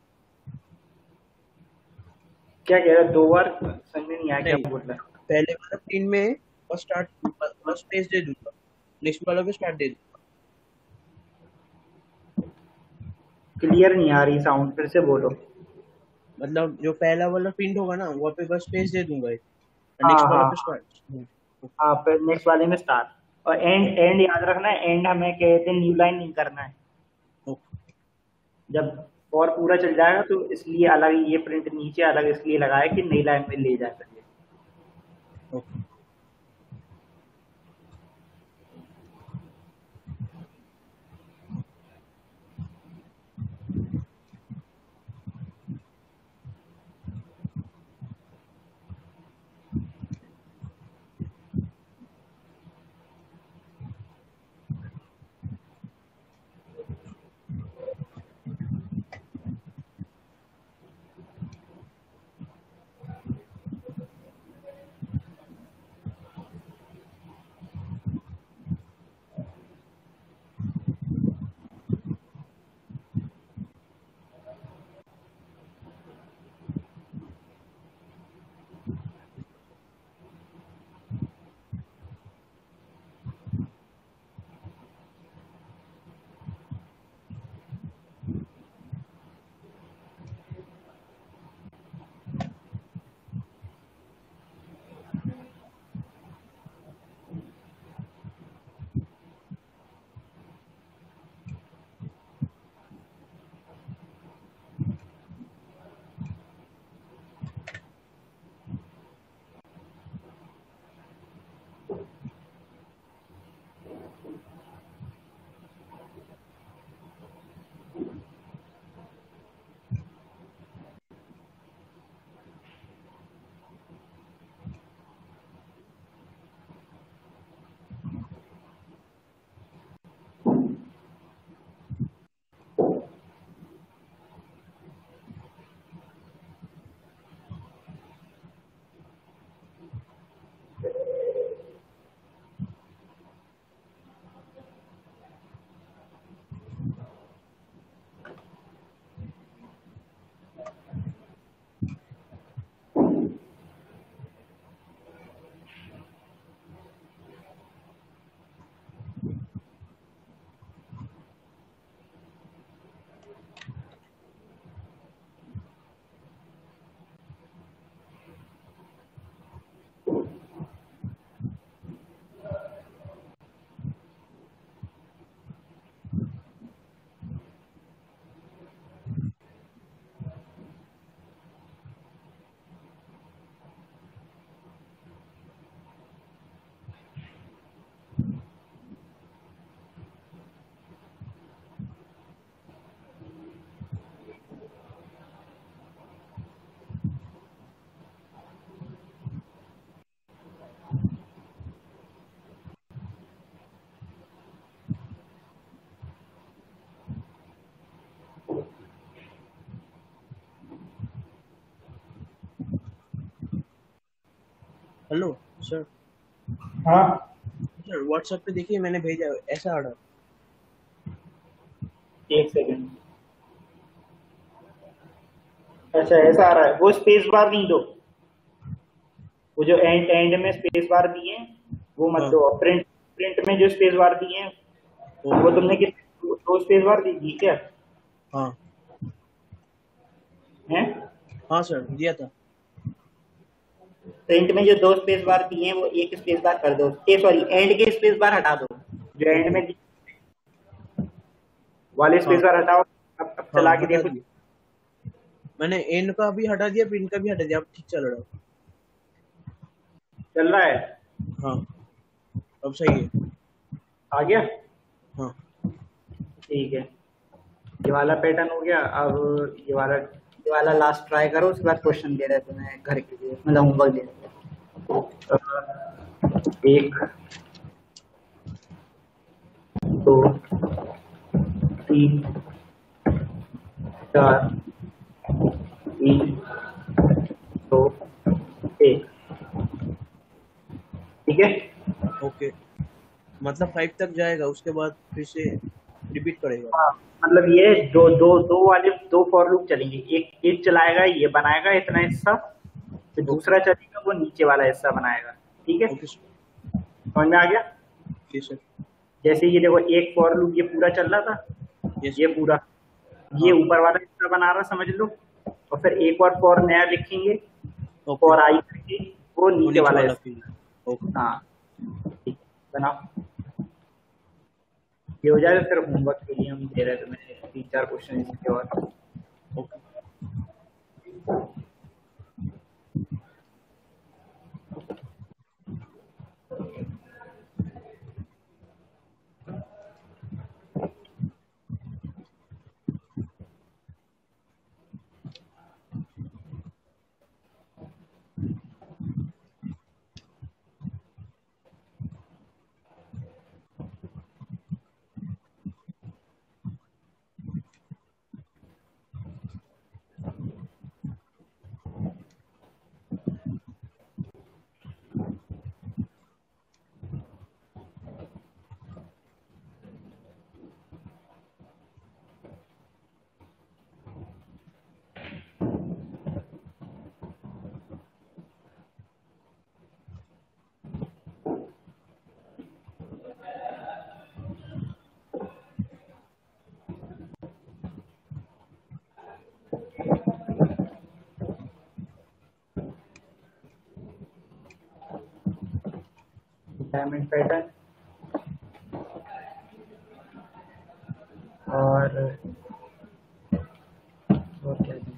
क्या कह रहा है? दो बार समझ में नहीं आया क्या नहीं, बोल रहा है। पहले वाला प्रिंट में बस स्टार्ट बस स्पेस दे दूंगा, नेक्स्ट वाला पे स्टार्ट दे दूंगा। क्लियर नहीं आ रही साउंड, फिर से बोलो। मतलब जो पहला वाला प्रिंट होगा ना वहाँ पे बस स्पेस दे दूंगा एक, हाँ नेक्स्ट वाला हाँ पे स्टार्ट। हाँ, फिर नेक्स्ट वाले में स्टार। और एंड एंड याद रखना है, एंड हमें कहते हैं न्यू लाइन नहीं करना है। ओके। जब फॉर पूरा चल जाएगा तो इसलिए अलग ये प्रिंट नीचे अलग इसलिए लगाया कि नई लाइन में ले जा सके। ओके। Hello sir. हाँ, सर व्हाट्सएप पे देखिए मैंने भेजा है, ऐसा आ रहा। एक सेकंड। अच्छा, ऐसा आ रहा है। वो स्पेस बार नहीं दो। वो जो एंड एंड में स्पेस बार दिए हैं वो मत हाँ। दो। प्रिंट प्रिंट में जो स्पेस बार दिए हैं वो ओके। तुमने किस दो स्पेस बार दी थी क्या? हाँ। हैं? हाँ सर दिया था। प्रिंट में जो दो स्पेस बार दिए हैं वो एक स्पेस बार कर दो। ए सॉरी, एंड के स्पेस बार हटा दो। जो एंड ओके। में वाले स्पेस हाँ। बार हटाओ। अब हाँ चला के हटा देखो। दिया। मैंने एन का भी हटा दिया, प्रिंट का भी हटा दिया, अब ठीक चल रहा है। चल रहा है? हाँ अब सही है। आ गया? हाँ। ठीक है। ये वाला पैटर्न हो गया। अब ये वाला लास्ट ट्राई करो, उसके बाद क्वेश्चन दे रहे हैं तुम्हें घर के लिए, मतलब होमवर्क दे रहे हैं। 1 2 3 4 3 2 1। ठीक है। ओके, मतलब 5 तक जाएगा, उसके बाद फिर से रिपीट करेगा। हाँ, मतलब ये दो फॉर लूप चलेंगे। एक एक चलाएगा, ये बनाएगा इतना हिस्सा, फिर दूसरा चलेगा वो नीचे वाला हिस्सा बनाएगा। ठीक है, ओके समझ में आ गया। सर। जैसे ये देखो, एक फॉर लूप ये पूरा चल रहा था, यस। ये पूरा, ये हाँ। ऊपर वाला हिस्सा बना रहा, समझ लो। और फिर एक और फॉर नया लिखेंगे, ओके, फॉर आई करके, वो वो नीचे नीचे वाला वाला हिस्सा। फिर। ओके। हाँ, ठीक, बनाओ। ये हो जाएगा, फिर होमवर्क के लिए हम दे रहे थे, मैंने 3-4 क्वेश्चन इसके और। ओके। डायमंड पैटर्न और क्या है?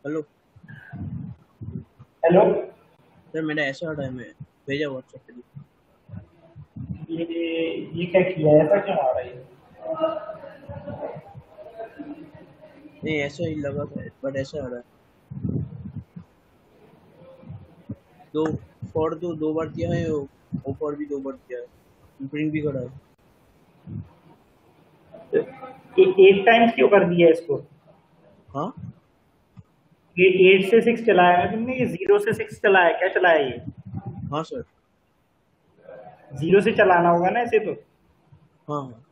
Hello hello. सर, मेरा ऐसा ऑर्डर है, मैं भेजा व्हाट्सएप पे। ये क्या किया है? ऐसा क्यों आ रहा है? नहीं, ऐसा ही लगा था, बट ऐसा आ रहा है। दो फॉर तो 2 बार दिया है, ऑफर भी 2 बार दिया है, प्रिंट भी करा है। एक टाइम क्यों कर दिया इसको? हाँ ये 8 से 6 चलाया है तुमने, ये 0 से 6 चलाया, क्या चलाया ये? हाँ सर। 0 से चलाना होगा ना इसे तो। हाँ हाँ,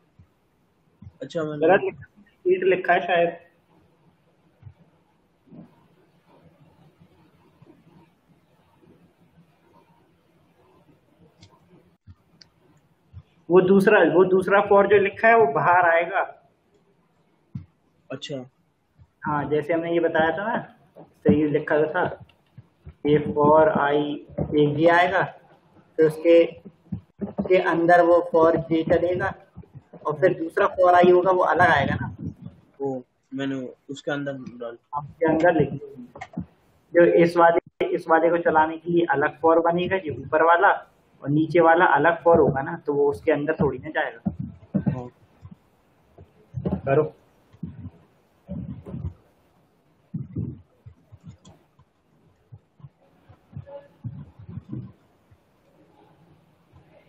अच्छा मैंने। गलत लिखा, 8 लिखा है शायद। वो दूसरा फॉर जो लिखा है वो बाहर आएगा। अच्छा हाँ, जैसे हमने ये बताया था ना, सही लिखा था। ये फॉर आई, एक ये आएगा, फिर उसके अंदर वो फॉर जे चलेगा, और फिर दूसरा फॉर आई होगा, वो अलग आएगा ना। वो मैंने उसके अंदर डाल। आपके अंदर लिख दो। जो इस वाले को चलाने के लिए अलग फॉर बनेगा, ये ऊपर वाला, और नीचे वाला अलग फॉर होगा ना, तो वो उसके अंदर थोड़ी ना जाएगा। हाँ करो।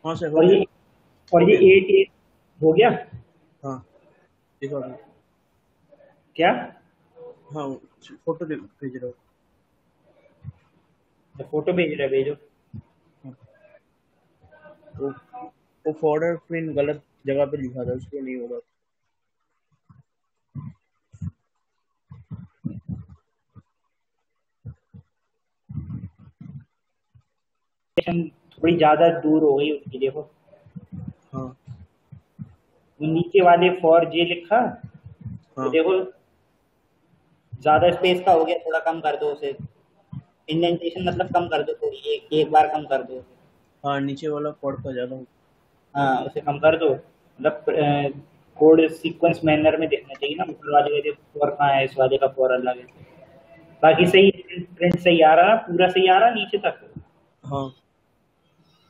हाँ सर, हो और गया। ये और हो ये गया। 8 हो गया हाँ, एक ऑर्डर। क्या? हाँ, फोटो भेज रहा हूँ। फोटो भेज रहे, भेजो। हाँ, वो वो फॉर्डर प्रिंट गलत जगह पे लिखा था, उसको नहीं होगा। थोड़ी ज्यादा दूर हो गई उसकी, देखो। हाँ वो नीचे वाले फॉर जे लिखा, तो हाँ देखो ज्यादा स्पेस का हो गया, थोड़ा कम कर दो उसे। इंडेंटेशन मतलब कम कर दो थोड़ी, एक एक बार कम कर दो। हाँ, नीचे वाला फॉर्ड का ज्यादा हो। हाँ, उसे कम कर दो, मतलब कोड सीक्वेंस मैनर में दिखना चाहिए ना, ऊपर वाले का फॉर कहाँ है, इस वाले का फॉर अलग है। बाकी सही, प्रिंट सही आ रहा, पूरा सही आ रहा नीचे तक। हाँ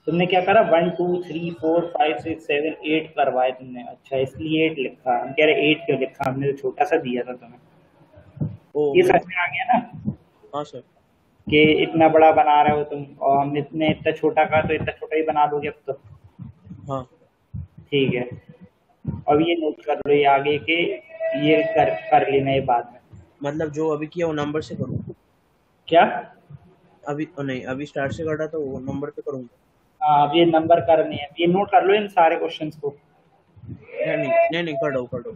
तुमने क्या करा, 1 2 3 4 5 6 7 8 करवाए तुमने, अच्छा इसलिए 8 लिखा। हम कह रहे 8 क्यों लिखा, हमने तो छोटा सा दिया था तुम्हें। ओ ये मैं। समझ में आ गया ना, हाँ सर। कि इतना बड़ा बना रहे हो तुम, और हमने इतना छोटा कहा तो इतना छोटा ही बना दोगे अब तो। हाँ, ठीक है, अब ये नोट कर लो, ये आगे के, ये कर लेना ये बाद में। मतलब जो अभी किया वो नंबर से करूँ? क्या? अभी नहीं, अभी स्टार्ट से कर रहा तो वो नंबर पे करूँगा। हाँ, अब ये नंबर करने हैं, ये नोट कर लो इन सारे क्वेश्चंस को। नहीं नहीं नहीं नहीं, कर दो कर दो।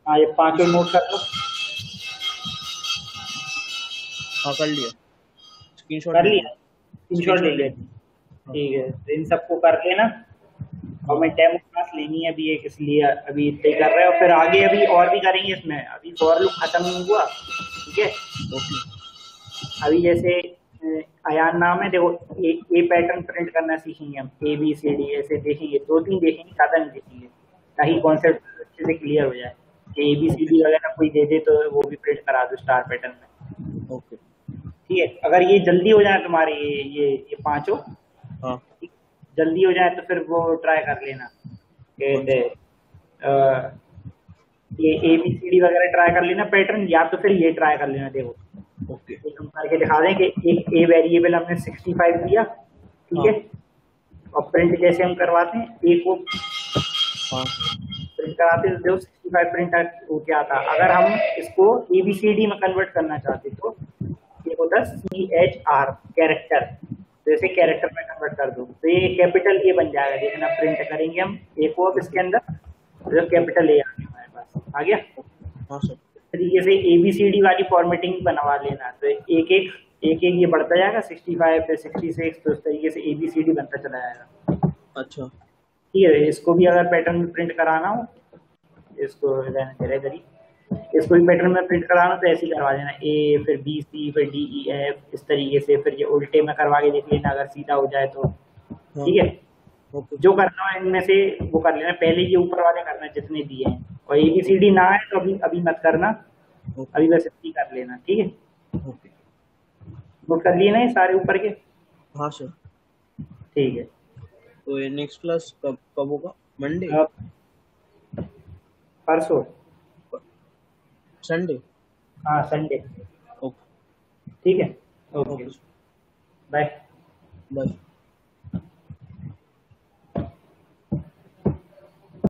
हाँ, ये पांचों नोट कर लो। हाँ, कर लिया। स्क्रीनशॉट कर ले लिया, लिया। स्क्रीनशॉट ले स्क्रीनशॉट ले लिया। लिया। हाँ ठीक है, तो इन सबको कर लेना। और हाँ। मैं डेमो क्लास लेनी है अभी एक, इसलिए अभी इतने ही कर रहे हैं, और फिर आगे अभी और भी करेंगे इसमें। अभी फॉर लूप खत्म नहीं हुआ, ठीक है। ओके। अभी जैसे अयान नाम है, देखो ए पैटर्न प्रिंट करना सीखेंगे हम, ए बी सी डी ऐसे देखेंगे, 2 3 देखेंगे, ज़्यादा नहीं देखेंगे, ताकि कॉन्सेप्ट अच्छे से क्लियर हो जाए। ए बी सी डी वगैरह कोई दे दे तो वो भी प्रिंट करा दो स्टार पैटर्न में। ओके। ठीक है, अगर ये जल्दी हो जाए तुम्हारे ये पांचों हाँ। जल्दी हो जाए तो फिर वो ट्राई कर लेना, कौन कहते सा? ये ए बी सी डी वगैरह ट्राई कर लेना पैटर्न, या तो फिर ये ट्राई कर लेना। देखो ओके। एक हम करके दिखा दें कि एक ए वेरिएबल हमने 65 दिया, ठीक हाँ है, और प्रिंट कैसे हम करवाते हैं, एक को हाँ प्रिंट कराते हैं, देखो 65 प्रिंट हो क्या आता। अगर हम इसको ए बी सी डी में कन्वर्ट करना चाहते तो ये होता CHR कैरेक्टर, तो इसे कैरेक्टर में कन्वर्ट कर दो, तो ये कैपिटल ए बन जाएगा। देखना प्रिंट करेंगे हम ए को, अब इसके अंदर तो कैपिटल ए आ गया हमारे पास, आ गया। हाँ सर। तरीके से एबीसीडी वाली फॉर्मेटिंग बनवा लेना, तो एक एक ये बढ़ता जाएगा, 65 पे 66, तो इस तरीके से एबीसीडी बनता चला जाएगा। अच्छा। ठीक है, इसको भी अगर पैटर्न में प्रिंट कराना हो, इसको रहने दे रहे करी, इसको भी पैटर्न में प्रिंट कराना हो तो ऐसे ही करवा देना, ए फिर बी सी फिर डी ई एफ, इस तरीके से। फिर ये उल्टे में करवा के देख लेना, अगर सीधा हो जाए तो। हाँ। ठीक है, ओके। जो करना है इनमें से वो कर लेना, पहले ये ऊपर वाले करना जितने दिए हैं, और एबीसीडी ना है तो अभी अभी मत करना, ओके। अभी बस इतनी कर लेना, ठीक है। ओके। नोट कर लिए ना ये सारे ऊपर के? हाँ सर। ठीक है। तो ये नेक्स्ट क्लास कब कब होगा? मंडे? अब परसों। संडे? हाँ संडे। ओके। ठीक है। ओके। ओके। बाय। बाय।